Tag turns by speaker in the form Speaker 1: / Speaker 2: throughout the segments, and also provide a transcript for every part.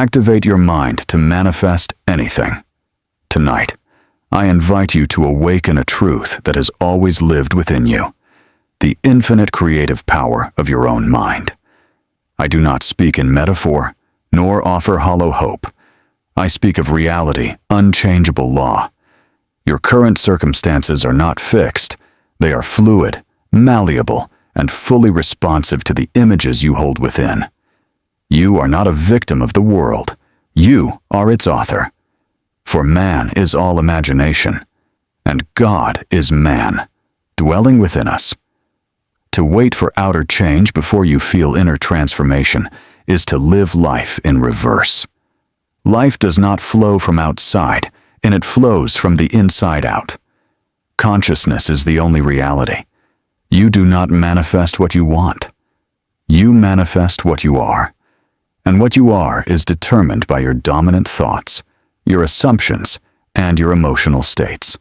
Speaker 1: Activate your mind to manifest anything. Tonight, I invite you to awaken a truth that has always lived within you, the infinite creative power of your own mind. I do not speak in metaphor, nor offer hollow hope. I speak of reality, unchangeable law. Your current circumstances are not fixed. They are fluid, malleable, and fully responsive to the images you hold within. You are not a victim of the world. You are its author. For man is all imagination, and God is man, dwelling within us. To wait for outer change before you feel inner transformation is to live life in reverse. Life does not flow from outside, and it flows from the inside out. Consciousness is the only reality. You do not manifest what you want. You manifest what you are. And what you are is determined by your dominant thoughts, your assumptions, and your emotional states.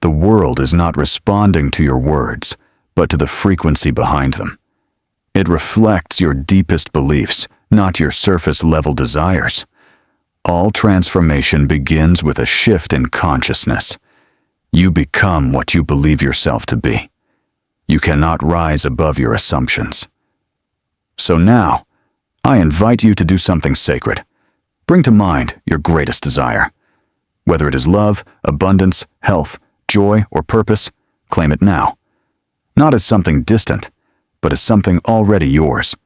Speaker 1: The world is not responding to your words, but to the frequency behind them. It reflects your deepest beliefs, not your surface-level desires. All transformation begins with a shift in consciousness. You become what you believe yourself to be. You cannot rise above your assumptions. So now, I invite you to do something sacred. Bring to mind your greatest desire. Whether it is love, abundance, health, joy, or purpose, claim it now. Not as something distant, but as something already yours.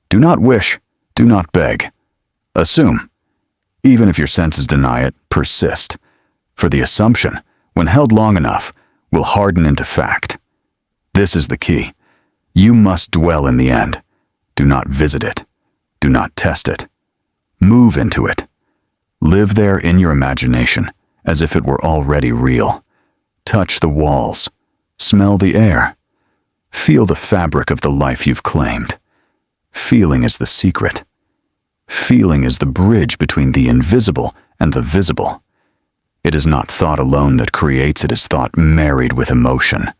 Speaker 1: Do not wish, do not beg. Assume. Even if your senses deny it, persist. For the assumption, when held long enough, will harden into fact. This is the key. You must dwell in the end. Do not visit it. Do not test it. Move into it. Live there in your imagination, as if it were already real. Touch the walls. Smell the air. Feel the fabric of the life you've claimed. Feeling is the secret. Feeling is the bridge between the invisible and the visible. It is not thought alone that creates, it is thought married with emotion.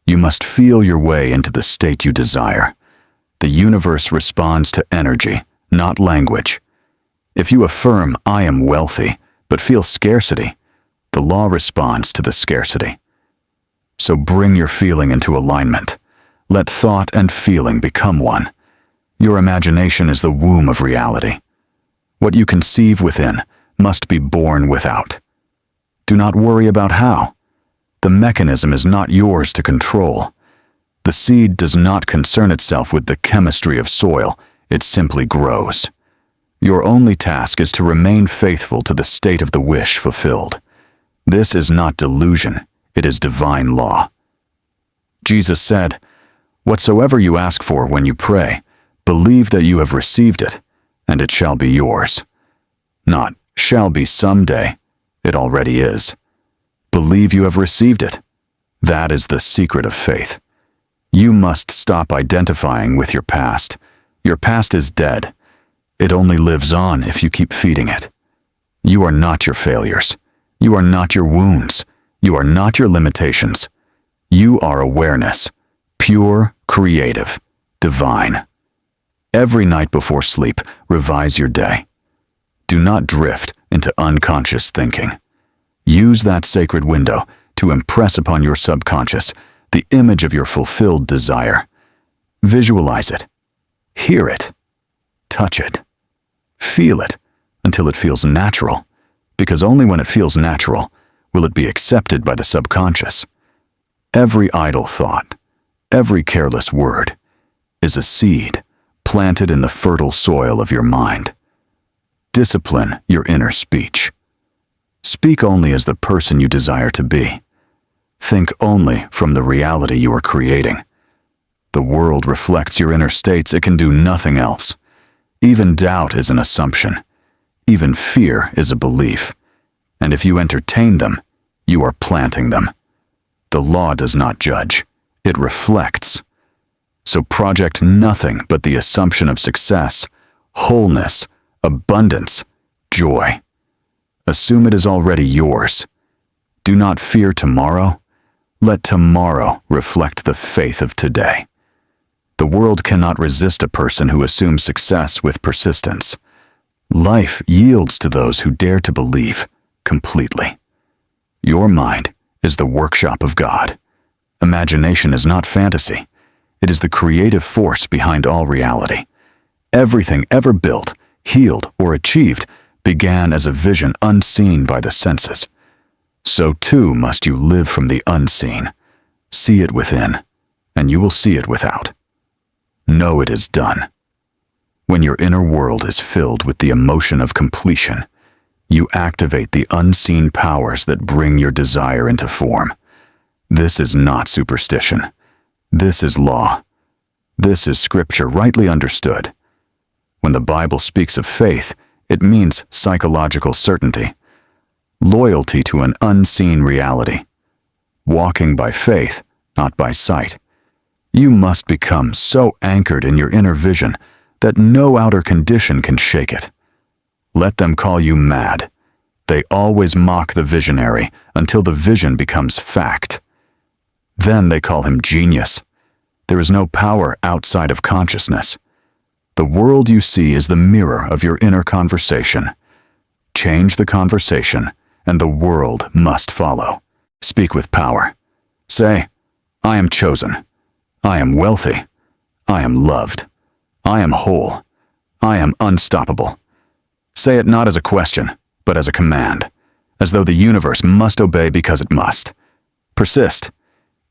Speaker 1: You must feel your way into the state you desire. The universe responds to energy, not language. If you affirm, "I am wealthy," but feel scarcity, the law responds to the scarcity. So bring your feeling into alignment. Let thought and feeling become one. Your imagination is the womb of reality. What you conceive within must be born without. Do not worry about how. The mechanism is not yours to control. The seed does not concern itself with the chemistry of soil, it simply grows. Your only task is to remain faithful to the state of the wish fulfilled. This is not delusion, it is divine law. Jesus said, "Whatsoever you ask for when you pray, believe that you have received it, and it shall be yours." Not, "shall be someday," it already is. Believe you have received it. That is the secret of faith. You must stop identifying with your past. Your past is dead. It only lives on if you keep feeding it. You are not your failures. You are not your wounds. You are not your limitations. You are awareness, pure, creative, divine. Every night before sleep, revise your day. Do not drift into unconscious thinking. Use that sacred window to impress upon your subconscious the image of your fulfilled desire. Visualize it. Hear it. Touch it. Feel it until it feels natural, because only when it feels natural will it be accepted by the subconscious. Every idle thought, every careless word, is a seed planted in the fertile soil of your mind. Discipline your inner speech. Speak only as the person you desire to be. Think only from the reality you are creating. The world reflects your inner states, it can do nothing else. Even doubt is an assumption. Even fear is a belief. And if you entertain them, you are planting them. The law does not judge, it reflects. So project nothing but the assumption of success, wholeness, abundance, joy. Assume it is already yours. Do not fear tomorrow. Let tomorrow reflect the faith of today. The world cannot resist a person who assumes success with persistence. Life yields to those who dare to believe completely. Your mind is the workshop of God. Imagination is not fantasy. It is the creative force behind all reality. Everything ever built, healed, or achieved began as a vision unseen by the senses. So too must you live from the unseen. See it within, and you will see it without. Know it is done. When your inner world is filled with the emotion of completion, you activate the unseen powers that bring your desire into form. This is not superstition. This is law. This is scripture rightly understood. When the Bible speaks of faith, it means psychological certainty, loyalty to an unseen reality, walking by faith, not by sight. You must become so anchored in your inner vision that no outer condition can shake it. Let them call you mad. They always mock the visionary until the vision becomes fact. Then they call him genius. There is no power outside of consciousness. The world you see is the mirror of your inner conversation. Change the conversation, and the world must follow. Speak with power. Say, I am chosen. I am wealthy. I am loved. I am whole. I am unstoppable. Say it not as a question, but as a command, as though the universe must obey because it must. Persist,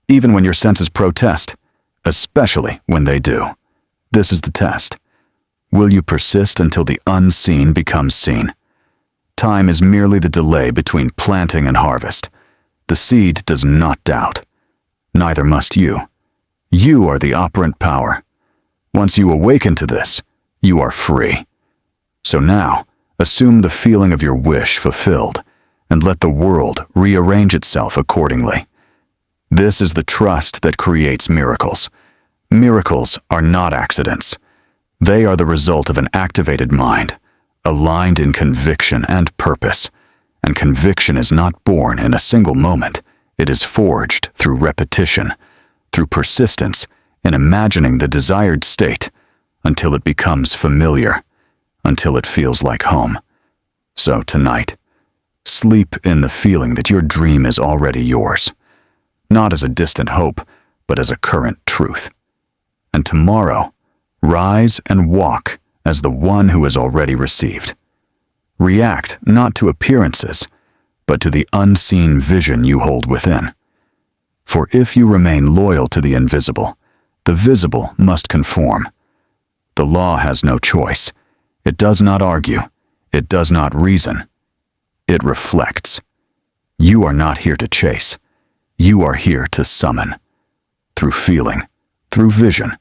Speaker 1: even when your senses protest, especially when they do. This is the test. Will you persist until the unseen becomes seen? Time is merely the delay between planting and harvest. The seed does not doubt. Neither must you. You are the operant power. Once you awaken to this, you are free. So now, assume the feeling of your wish fulfilled, and let the world rearrange itself accordingly. This is the trust that creates miracles. Miracles are not accidents. They are the result of an activated mind, aligned in conviction and purpose. And conviction is not born in a single moment. It is forged through repetition, through persistence, in imagining the desired state, until it becomes familiar, until it feels like home. So tonight, sleep in the feeling that your dream is already yours, not as a distant hope, but as a current truth. And tomorrow, rise and walk as the one who has already received. React not to appearances, but to the unseen vision you hold within. For if you remain loyal to the invisible, the visible must conform. The law has no choice. It does not argue. It does not reason. It reflects. You are not here to chase. You are here to summon. Through feeling, through vision,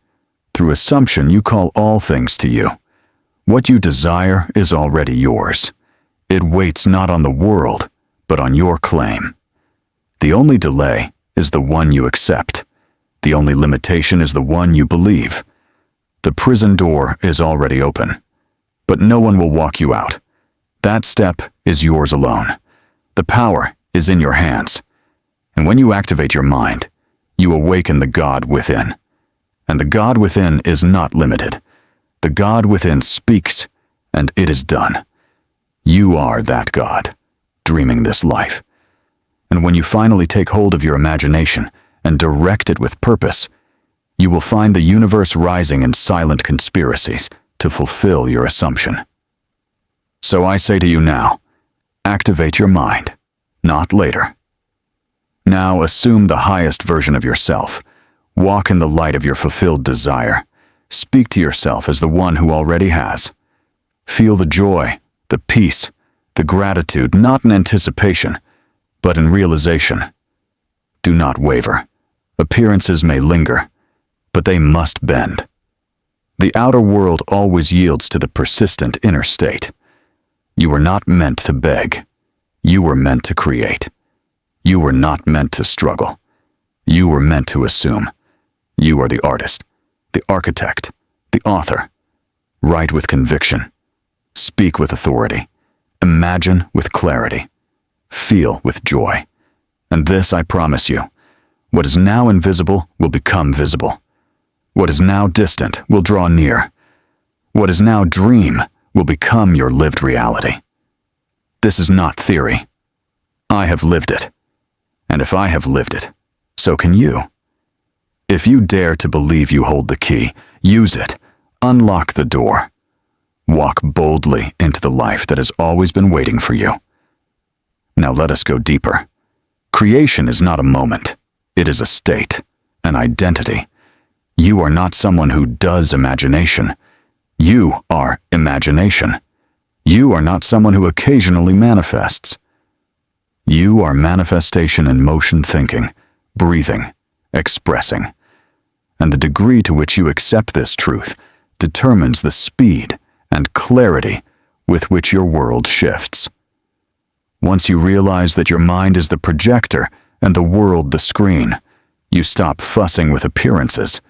Speaker 1: through assumption, you call all things to you. What you desire is already yours. It waits not on the world, but on your claim. The only delay is the one you accept. The only limitation is the one you believe. The prison door is already open, but no one will walk you out. That step is yours alone. The power is in your hands. And when you activate your mind, you awaken the God within. And the God within is not limited. The God within speaks, and it is done. You are that God, dreaming this life. And when you finally take hold of your imagination and direct it with purpose, you will find the universe rising in silent conspiracies to fulfill your assumption. So I say to you now, activate your mind, not later. Now assume the highest version of yourself. Walk in the light of your fulfilled desire. Speak to yourself as the one who already has. Feel the joy, the peace, the gratitude, not in anticipation, but in realization. Do not waver. Appearances may linger, but they must bend. The outer world always yields to the persistent inner state. You were not meant to beg. You were meant to create. You were not meant to struggle. You were meant to assume. You are the artist, the architect, the author. Write with conviction. Speak with authority. Imagine with clarity. Feel with joy. And this I promise you, what is now invisible will become visible. What is now distant will draw near. What is now dream will become your lived reality. This is not theory. I have lived it. And if I have lived it, so can you. If you dare to believe you hold the key, use it. Unlock the door. Walk boldly into the life that has always been waiting for you. Now let us go deeper. Creation is not a moment. It is a state, an identity. You are not someone who does imagination. You are imagination. You are not someone who occasionally manifests. You are manifestation in motion thinking, breathing, expressing. And the degree to which you accept this truth determines the speed and clarity with which your world shifts. Once you realize that your mind is the projector and the world the screen, you stop fussing with appearances.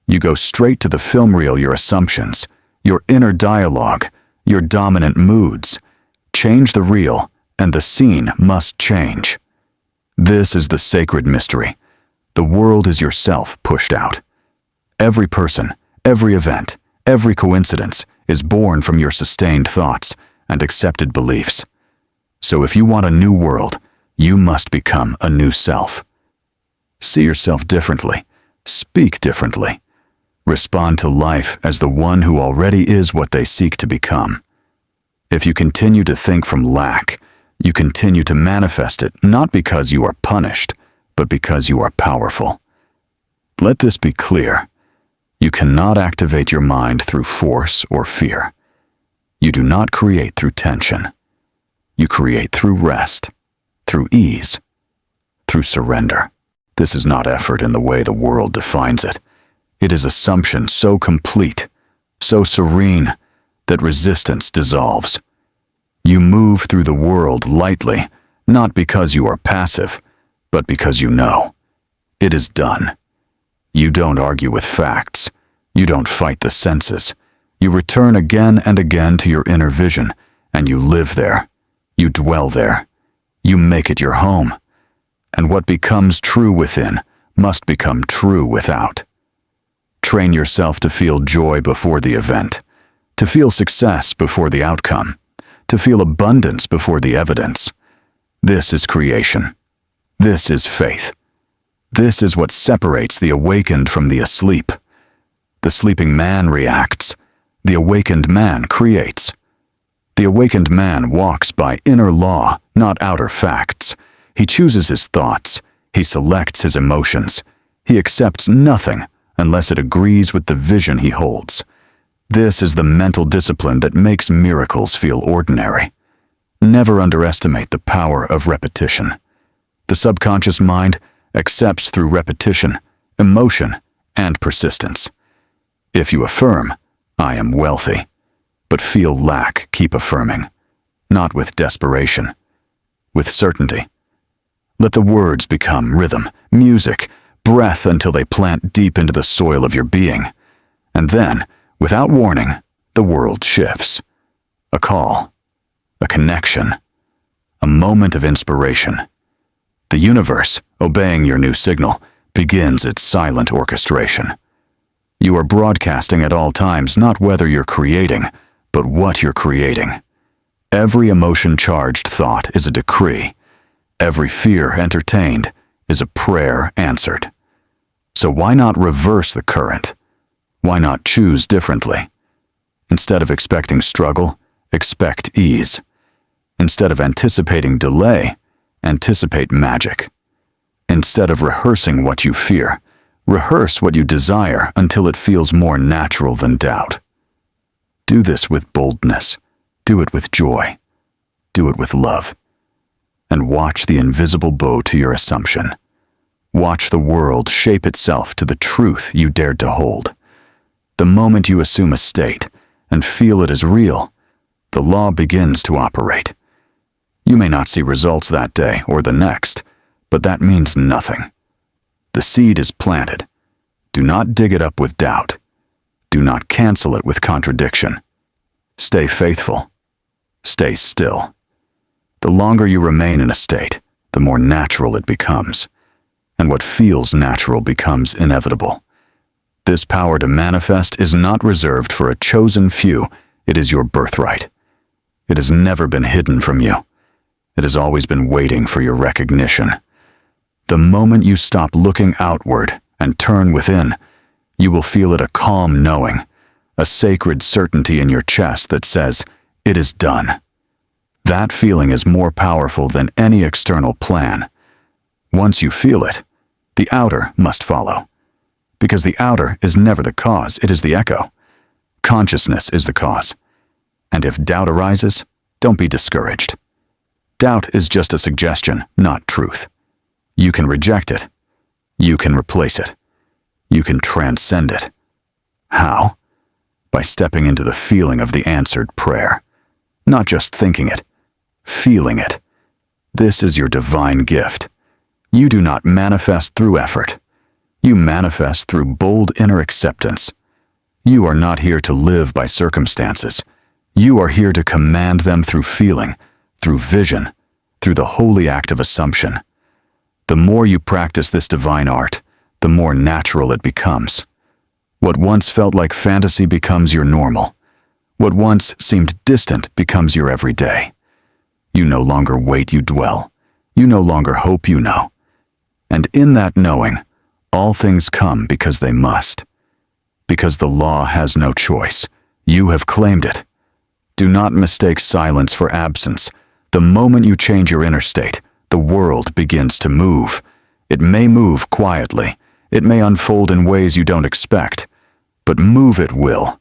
Speaker 1: You go straight to the film reel, your assumptions, your inner dialogue, your dominant moods. Change the reel, and the scene must change. This is the sacred mystery. The world is yourself pushed out. Every person, every event, every coincidence is born from your sustained thoughts and accepted beliefs. So if you want a new world, you must become a new self. See yourself differently. Speak differently. Respond to life as the one who already is what they seek to become. If you continue to think from lack, you continue to manifest it not because you are punished, but because you are powerful. Let this be clear. You cannot activate your mind through force or fear. You do not create through tension. You create through rest, through ease, through surrender. This is not effort in the way the world defines it. It is assumption so complete, so serene, that resistance dissolves. You move through the world lightly, not because you are passive, but because you know. It is done. You don't argue with facts. You don't fight the senses. You return again and again to your inner vision, and you live there. You dwell there. You make it your home. And what becomes true within must become true without. Train yourself to feel joy before the event, to feel success before the outcome, to feel abundance before the evidence. This is creation. This is faith. This is what separates the awakened from the asleep. The sleeping man reacts. The awakened man creates. The awakened man walks by inner law, not outer facts. He chooses his thoughts. He selects his emotions. He accepts nothing unless it agrees with the vision he holds. This is the mental discipline that makes miracles feel ordinary. Never underestimate the power of repetition. The subconscious mind accepts through repetition, emotion, and persistence. If you affirm, "I am wealthy," but feel lack, keep affirming, not with desperation, with certainty. Let the words become rhythm, music, breath until they plant deep into the soil of your being. And then, without warning, the world shifts. A call, a connection, a moment of inspiration. The universe, obeying your new signal, begins its silent orchestration. You are broadcasting at all times not whether you're creating, but what you're creating. Every emotion-charged thought is a decree. Every fear entertained is a prayer answered. So why not reverse the current? Why not choose differently? Instead of expecting struggle, expect ease. Instead of anticipating delay, anticipate magic. Instead of rehearsing what you fear, rehearse what you desire until it feels more natural than doubt. Do this with boldness. Do it with joy. Do it with love. And watch the invisible bow to your assumption. Watch the world shape itself to the truth you dared to hold. The moment you assume a state and feel it as real, the law begins to operate. You may not see results that day or the next, but that means nothing. The seed is planted. Do not dig it up with doubt. Do not cancel it with contradiction. Stay faithful. Stay still. The longer you remain in a state, the more natural it becomes. And what feels natural becomes inevitable. This power to manifest is not reserved for a chosen few. It is your birthright. It has never been hidden from you. It has always been waiting for your recognition. The moment you stop looking outward and turn within, you will feel it a calm knowing, a sacred certainty in your chest that says, "It is done." That feeling is more powerful than any external plan. Once you feel it, the outer must follow. Because the outer is never the cause, it is the echo. Consciousness is the cause. And if doubt arises, don't be discouraged. Doubt is just a suggestion, not truth. You can reject it. You can replace it. You can transcend it. How? By stepping into the feeling of the answered prayer. Not just thinking it, feeling it. This is your divine gift. You do not manifest through effort. You manifest through bold inner acceptance. You are not here to live by circumstances. You are here to command them through feeling, through vision, through the holy act of assumption. The more you practice this divine art, the more natural it becomes. What once felt like fantasy becomes your normal. What once seemed distant becomes your everyday. You no longer wait, you dwell. You no longer hope, you know. And in that knowing, all things come because they must. Because the law has no choice. You have claimed it. Do not mistake silence for absence. The moment you change your inner state, the world begins to move. It may move quietly. It may unfold in ways you don't expect. But move it will.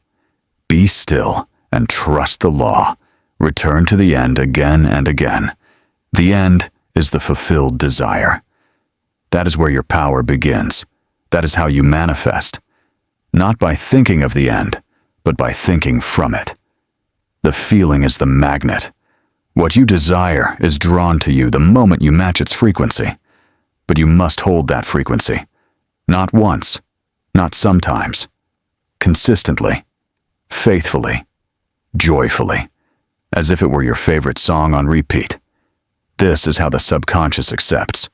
Speaker 1: Be still and trust the law. Return to the end again and again. The end is the fulfilled desire. That is where your power begins. That is how you manifest. Not by thinking of the end, but by thinking from it. The feeling is the magnet. What you desire is drawn to you the moment you match its frequency. But you must hold that frequency. Not once, not sometimes. Consistently, faithfully, joyfully, as if it were your favorite song on repeat. This is how the subconscious accepts.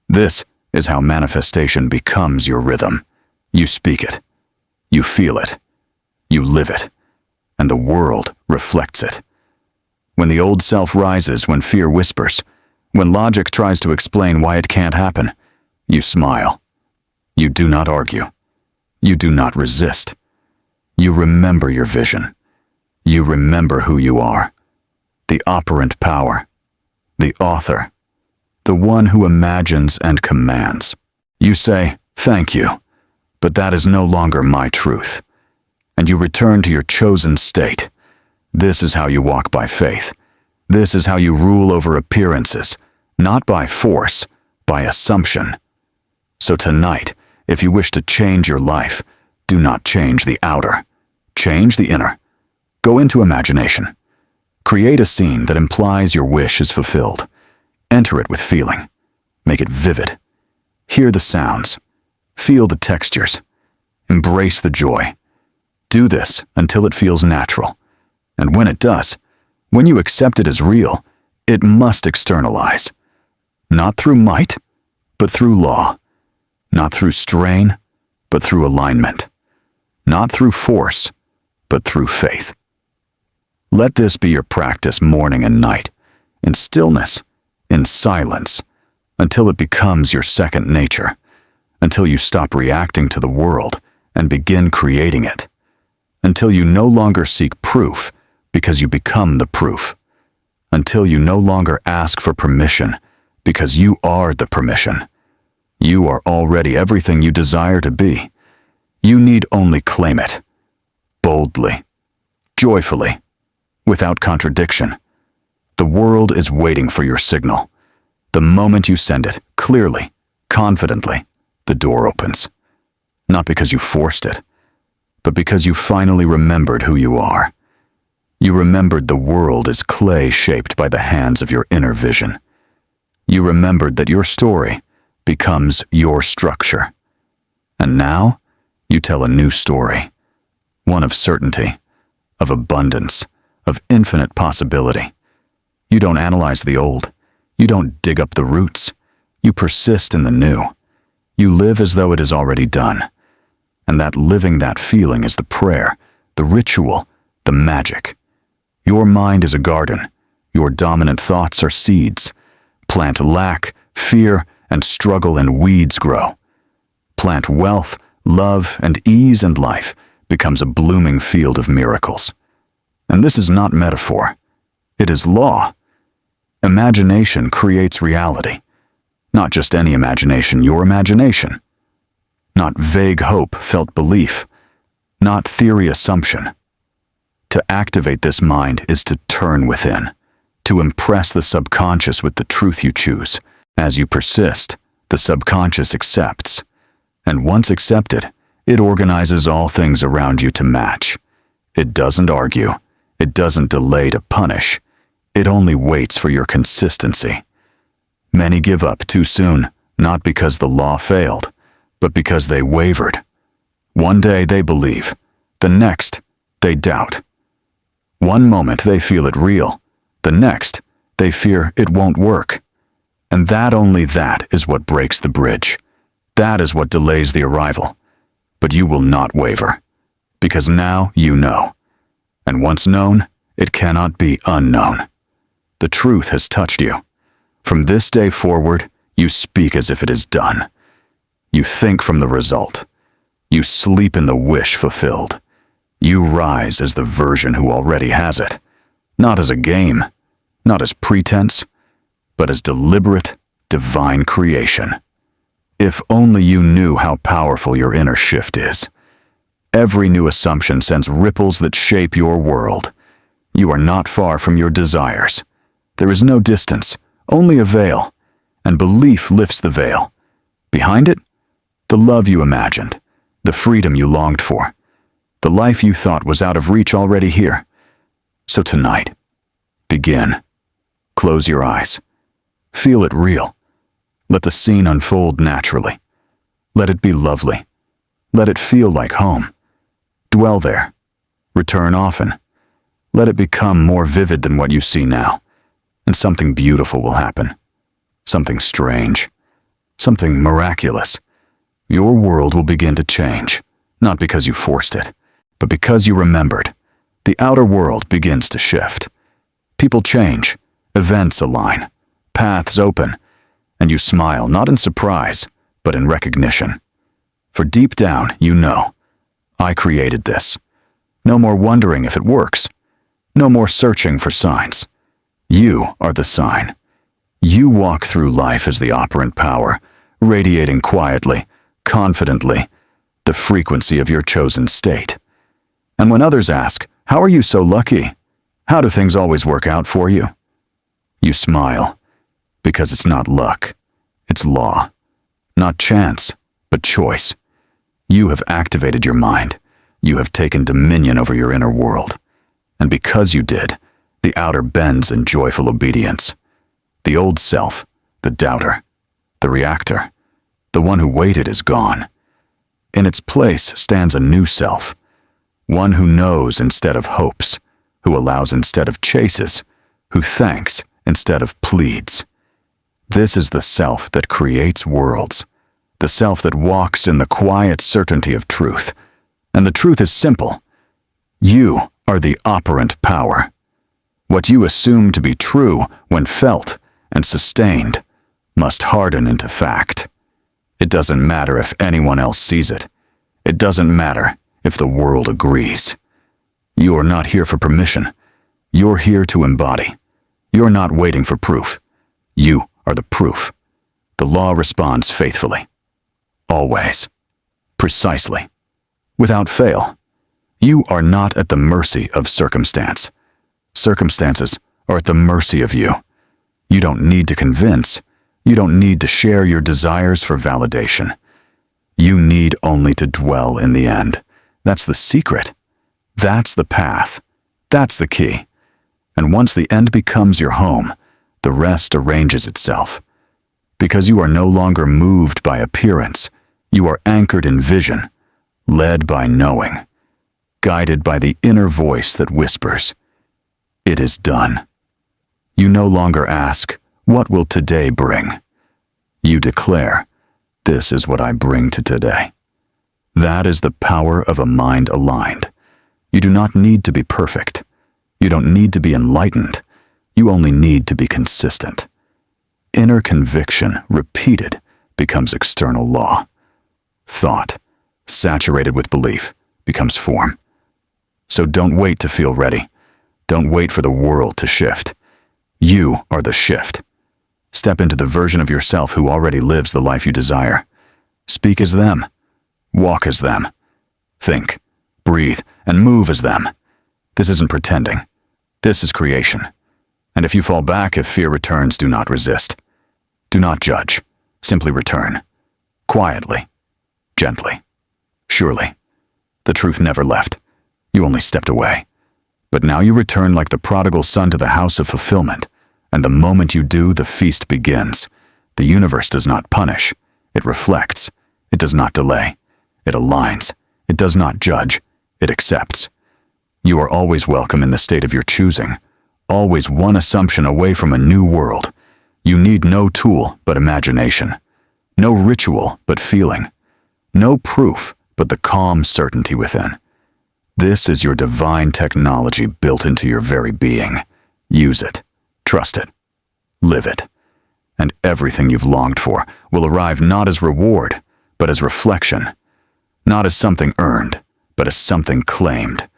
Speaker 1: This is how manifestation becomes your rhythm. You speak it. You feel it. You live it. And the world reflects it. When the old self rises, when fear whispers, when logic tries to explain why it can't happen, you smile. You do not argue. You do not resist. You remember your vision. You remember who you are. The operant power. The author. The one who imagines and commands. You say, "Thank you, but that is no longer my truth." And you return to your chosen state. This is how you walk by faith. This is how you rule over appearances, not by force, by assumption. So tonight, if you wish to change your life, do not change the outer. Change the inner. Go into imagination. Create a scene that implies your wish is fulfilled. Enter it with feeling. Make it vivid. Hear the sounds. Feel the textures. Embrace the joy. Do this until it feels natural. And when it does, when you accept it as real, it must externalize. Not through might, but through law. Not through strain, but through alignment. Not through force, but through faith. Let this be your practice morning and night, in stillness, in silence, until it becomes your second nature, until you stop reacting to the world and begin creating it, until you no longer seek proof because you become the proof, until you no longer ask for permission because you are the permission. You are already everything you desire to be. You need only claim it, boldly, joyfully, without contradiction. The world is waiting for your signal. The moment you send it, clearly, confidently, the door opens. Not because you forced it, but because you finally remembered who you are. You remembered the world is clay shaped by the hands of your inner vision. You remembered that your story becomes your structure. And now, you tell a new story, one of certainty, of abundance, of infinite possibility. You don't analyze the old. You don't dig up the roots. You persist in the new. You live as though it is already done. And that living that feeling is the prayer, the ritual, the magic. Your mind is a garden. Your dominant thoughts are seeds. Plant lack, fear, and struggle, and weeds grow. Plant wealth, love, and ease, and life becomes a blooming field of miracles. And this is not metaphor. It is law. Imagination creates reality. Not just any imagination, your imagination. Not vague hope, felt belief. Not theory assumption. To activate this mind is to turn within, to impress the subconscious with the truth you choose. As you persist, the subconscious accepts. And once accepted, it organizes all things around you to match. It doesn't argue. It doesn't delay to punish. It only waits for your consistency. Many give up too soon, not because the law failed, but because they wavered. One day they believe, the next they doubt. One moment they feel it real, the next they fear it won't work. And only that is what breaks the bridge. That is what delays the arrival. But you will not waver, because now you know. And once known, it cannot be unknown. The truth has touched you. From this day forward, you speak as if it is done. You think from the result. You sleep in the wish fulfilled. You rise as the version who already has it. Not as a game, not as pretense, but as deliberate, divine creation. If only you knew how powerful your inner shift is. Every new assumption sends ripples that shape your world. You are not far from your desires. There is no distance, only a veil, and belief lifts the veil. Behind it, the love you imagined, the freedom you longed for, the life you thought was out of reach already here. So tonight, begin. Close your eyes. Feel it real. Let the scene unfold naturally. Let it be lovely. Let it feel like home. Dwell there. Return often. Let it become more vivid than what you see now. And something beautiful will happen. Something strange. Something miraculous. Your world will begin to change, not because you forced it, but because you remembered. The outer world begins to shift. People change. Events align. Paths open. And you smile, not in surprise, but in recognition. For deep down, you know, I created this. No more wondering if it works. No more searching for signs. You are the sign. You walk through life as the operant power, radiating quietly, confidently, the frequency of your chosen state. And when others ask, how are you so lucky? How do things always work out for you? You smile, because it's not luck, it's law. Not chance, but choice. You have activated your mind. You have taken dominion over your inner world. And because you did, the outer bends in joyful obedience. The old self, the doubter, the reactor, the one who waited is gone. In its place stands a new self, one who knows instead of hopes, who allows instead of chases, who thanks instead of pleads. This is the self that creates worlds, the self that walks in the quiet certainty of truth. And the truth is simple. You are the operant power. What you assume to be true when felt and sustained must harden into fact. It doesn't matter if anyone else sees it. It doesn't matter if the world agrees. You are not here for permission. You're here to embody. You're not waiting for proof. You are the proof. The law responds faithfully. Always. Precisely. Without fail. You are not at the mercy of circumstance. Circumstances are at the mercy of you. You don't need to convince. You don't need to share your desires for validation. You need only to dwell in the end. That's the secret. That's the path. That's the key. And once the end becomes your home, the rest arranges itself. Because you are no longer moved by appearance, you are anchored in vision, led by knowing, guided by the inner voice that whispers, "It is done." You no longer ask, "What will today bring?" You declare, "This is what I bring to today." That is the power of a mind aligned. You do not need to be perfect. You don't need to be enlightened. You only need to be consistent. Inner conviction, repeated, becomes external law. Thought, saturated with belief, becomes form. So don't wait to feel ready. Don't wait for the world to shift. You are the shift. Step into the version of yourself who already lives the life you desire. Speak as them. Walk as them. Think, breathe, and move as them. This isn't pretending. This is creation. And if you fall back, if fear returns, do not resist. Do not judge. Simply return. Quietly. Gently. Surely. The truth never left. You only stepped away. But now you return like the prodigal son to the house of fulfillment. And the moment you do, the feast begins. The universe does not punish. It reflects. It does not delay. It aligns. It does not judge. It accepts. You are always welcome in the state of your choosing. Always one assumption away from a new world. You need no tool but imagination. No ritual but feeling. No proof but the calm certainty within. This is your divine technology built into your very being. Use it. Trust it. Live it. And everything you've longed for will arrive not as reward, but as reflection. Not as something earned, but as something claimed.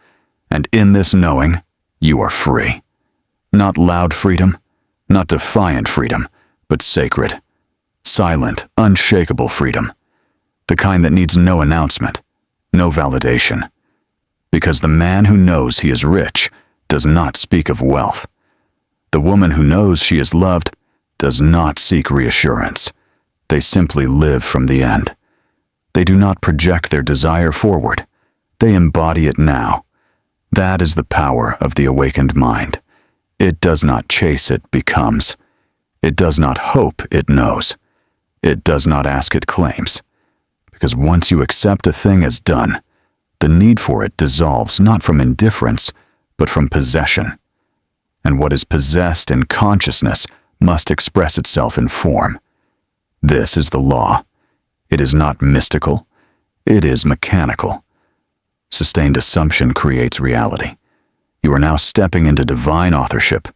Speaker 1: And in this knowing, you are free. Not loud freedom, not defiant freedom, but sacred, silent, unshakable freedom. The kind that needs no announcement, no validation. Because the man who knows he is rich does not speak of wealth. The woman who knows she is loved does not seek reassurance. They simply live from the end. They do not project their desire forward. They embody it now. That is the power of the awakened mind. It does not chase, it becomes. It does not hope, it knows. It does not ask, it claims. Because once you accept a thing as done, the need for it dissolves not from indifference, but from possession. And what is possessed in consciousness must express itself in form. This is the law. It is not mystical. It is mechanical. Sustained assumption creates reality. You are now stepping into divine authorship.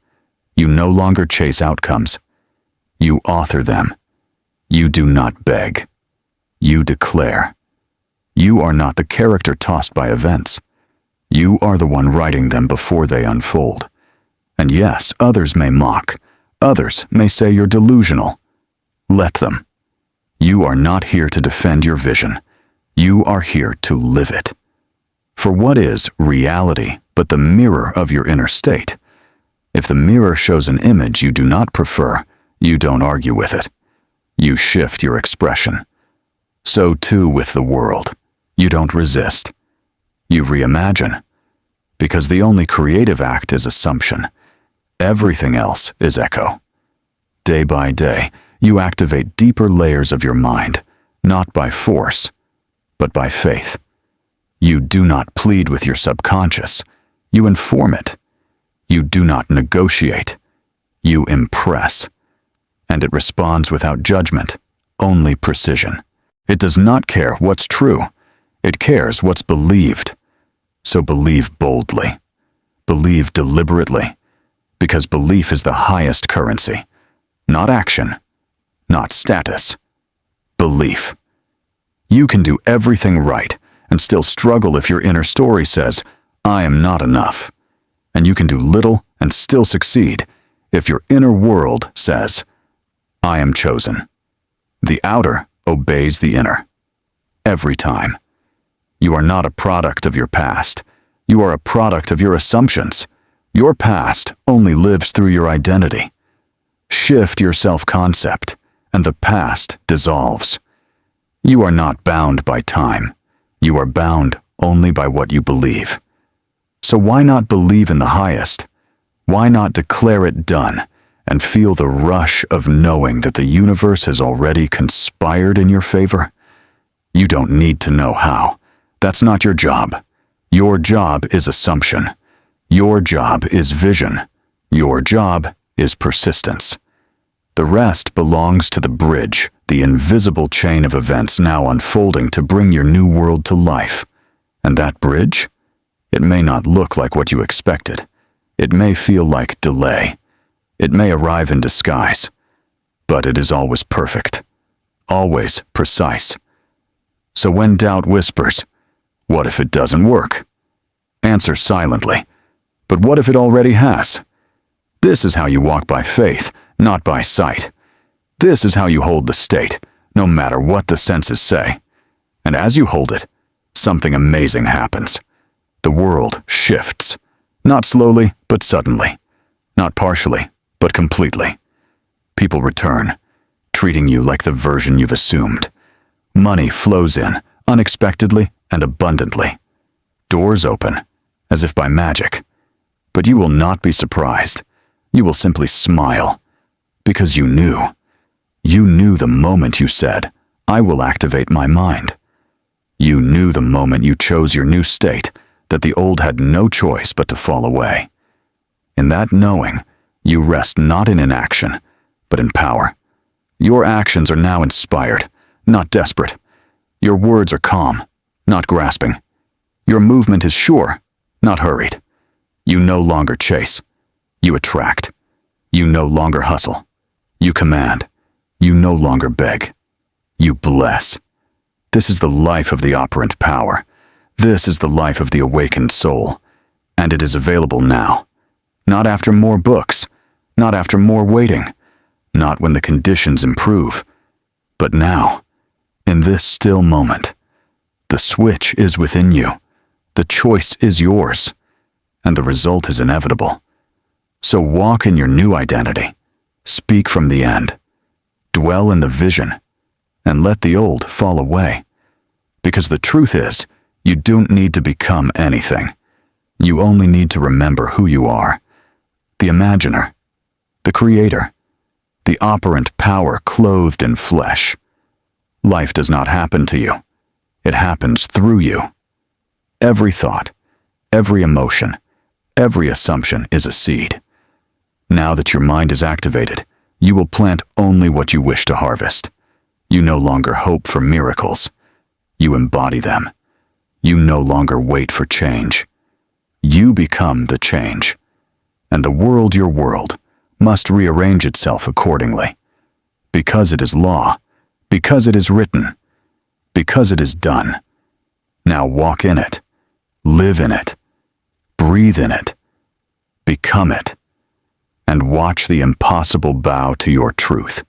Speaker 1: You no longer chase outcomes. You author them. You do not beg. You declare. You are not the character tossed by events. You are the one writing them before they unfold. And yes, others may mock. Others may say you're delusional. Let them. You are not here to defend your vision. You are here to live it. For what is reality but the mirror of your inner state? If the mirror shows an image you do not prefer, you don't argue with it. You shift your expression. So too with the world. You don't resist. You reimagine. Because the only creative act is assumption. Everything else is echo. Day by day, you activate deeper layers of your mind, not by force, but by faith. You do not plead with your subconscious. You inform it. You do not negotiate. You impress. And it responds without judgment, only precision. It does not care what's true. It cares what's believed. So believe boldly. Believe deliberately. Because belief is the highest currency. Not action. Not status. Belief. You can do everything right and still struggle if your inner story says, I am not enough. And you can do little and still succeed if your inner world says, I am chosen. The outer obeys the inner. Every time. You are not a product of your past. You are a product of your assumptions. Your past only lives through your identity. Shift your self-concept, and the past dissolves. You are not bound by time. You are bound only by what you believe. So why not believe in the highest? Why not declare it done and feel the rush of knowing that the universe has already conspired in your favor? You don't need to know how. That's not your job. Your job is assumption. Your job is vision. Your job is persistence. The rest belongs to the bridge, the invisible chain of events now unfolding to bring your new world to life. And that bridge It may not look like what you expected. It may feel like delay. It may arrive in disguise. But it is always perfect. Always precise. So when doubt whispers, "What if it doesn't work?" answer silently, "But what if it already has?" This is how you walk by faith, not by sight. This is how you hold the state, no matter what the senses say. And as you hold it, something amazing happens. The world shifts. Not slowly, but suddenly. Not partially, but completely. People return, treating you like the version you've assumed. Money flows in, unexpectedly and abundantly. Doors open, as if by magic. But you will not be surprised. You will simply smile. Because you knew. You knew the moment you said, "I will activate my mind." You knew the moment you chose your new state, that the old had no choice but to fall away. In that knowing, you rest not in inaction, but in power. Your actions are now inspired, not desperate. Your words are calm, not grasping. Your movement is sure, not hurried. You no longer chase. You attract. You no longer hustle. You command. You no longer beg. You bless. This is the life of the operant power. This is the life of the awakened soul. And it is available now. Not after more books. Not after more waiting. Not when the conditions improve. But now, in this still moment. The switch is within you. The choice is yours. And the result is inevitable. So walk in your new identity. Speak from the end. Dwell in the vision. And let the old fall away. Because the truth is, you don't need to become anything. You only need to remember who you are. The imaginer. The creator. The operant power clothed in flesh. Life does not happen to you. It happens through you. Every thought, every emotion, every assumption is a seed. Now that your mind is activated, you will plant only what you wish to harvest. You no longer hope for miracles. You embody them. You no longer wait for change. You become the change. And the world, your world, must rearrange itself accordingly. Because it is law. Because it is written. Because it is done. Now walk in it. Live in it. Breathe in it. Become it. And watch the impossible bow to your truth.